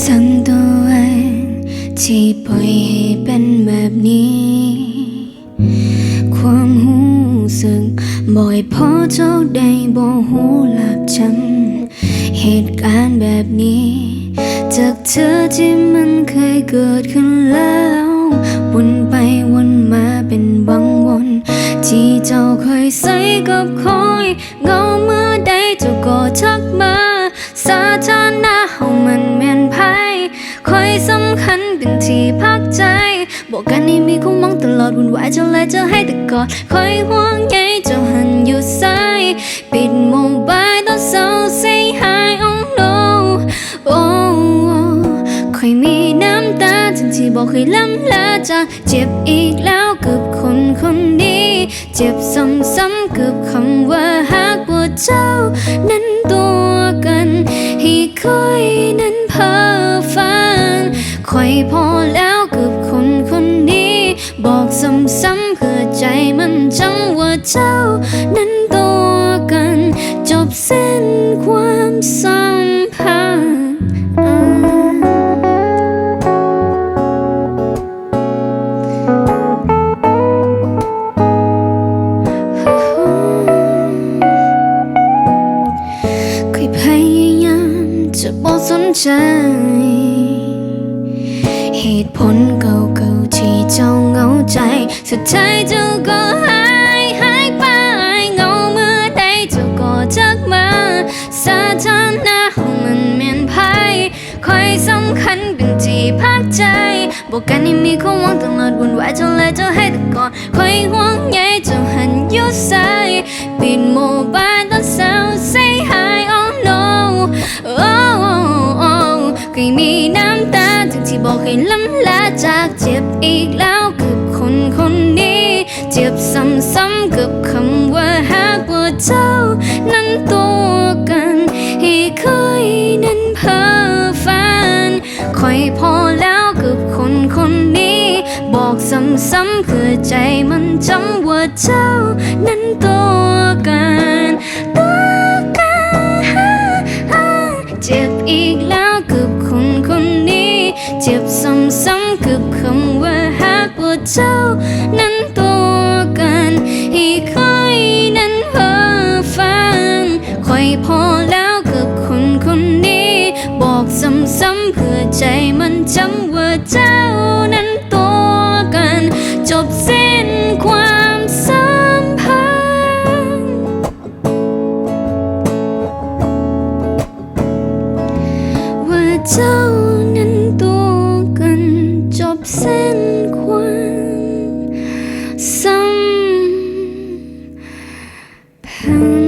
สั่งตัวเองที่ปล่อยให้เป็นแบบนี้ความรู้สึกบ่อยพอเจ้าได้บ่หูหลับจำเหตุการณ์แบบนี้จากเธอที่มันเคยเกิดขึ้นแล้ววนไปวนมาเป็นบางวันที่เจ้าเคยใส่กับคอยเงาเมื่อใดเจ้าก็ทักมาสาธารณะเฮามันแม่นไผคอยสำคัญเป็นที่พักใจบอกกันให้มีคู่มองตลอดวุ่นวายเจ้าและเจ้าให้แต่กอดคอยห่วงใยเจ้าหันอยู่ซ้ายปิดโมบายตอนเศร้า say hi oh no oh คอยมีน้ำตาทั้งที่บอกเคยล้ำลาจากเจ็บอีกแล้วกับคนคนนี้เจ็บซ้ำๆกับคำว่าหากว่าเจ้านั้นตัวกันให้คอยนั้นเพ้อฝันคอยพอแล้วกับคนคนนี้บอกซ้ำๆเพื่อใจมันจำว่าเจ้านั้นตัวกันจบเส้นความสัมพันธ์พยายามจะบอกสนใจเหตุผลเก่าๆที่เจ้าเหงาใจสุดท้ายเจ้าก็หายไปเงาเมื่อใดเจ้าก็ทักมาสาธารณะของมันแม่นไผคอยสำคัญเป็นที่พักใจบอกกันให้มีความหวังตลอดวุ่นวายเจ้าและเจ้าให้แต่กอดคอยห่วงใยเจ้าหันอยู่ซ้ายปิดโมบายตอนเศร้า say hi oh no oh เคยมีน้ำตาทั้งที่บอกให้ล้ำลาจากเจ็บอีกแล้วกับคนคนนี้เจ็บซ้ำๆกับคำว่าหากว่าเจ้านั้นตัวกันให้คอยนั้นเพ้อฝันคอยพอแล้วกับคนคนนี้บอกซ้ำๆเพื่อใจมันจำว่าเจ้านั้นตัวกันเจ็บอีกแล้วกับคนคนนี้เจ็บซ้ำๆกับคำว่าหากว่าเจ้านั้นตัวกันให้คอยนั้นเพ้อฝันคอยพอแล้วกับคนคนนี้บอกซ้ำๆเพื่อใจมันจำว่าเจ้านั้นตัวกันจบสิ้นความสัมพันธ์ว่าเจ้านั้นตัวกันจบเส้นความสัมพันธ์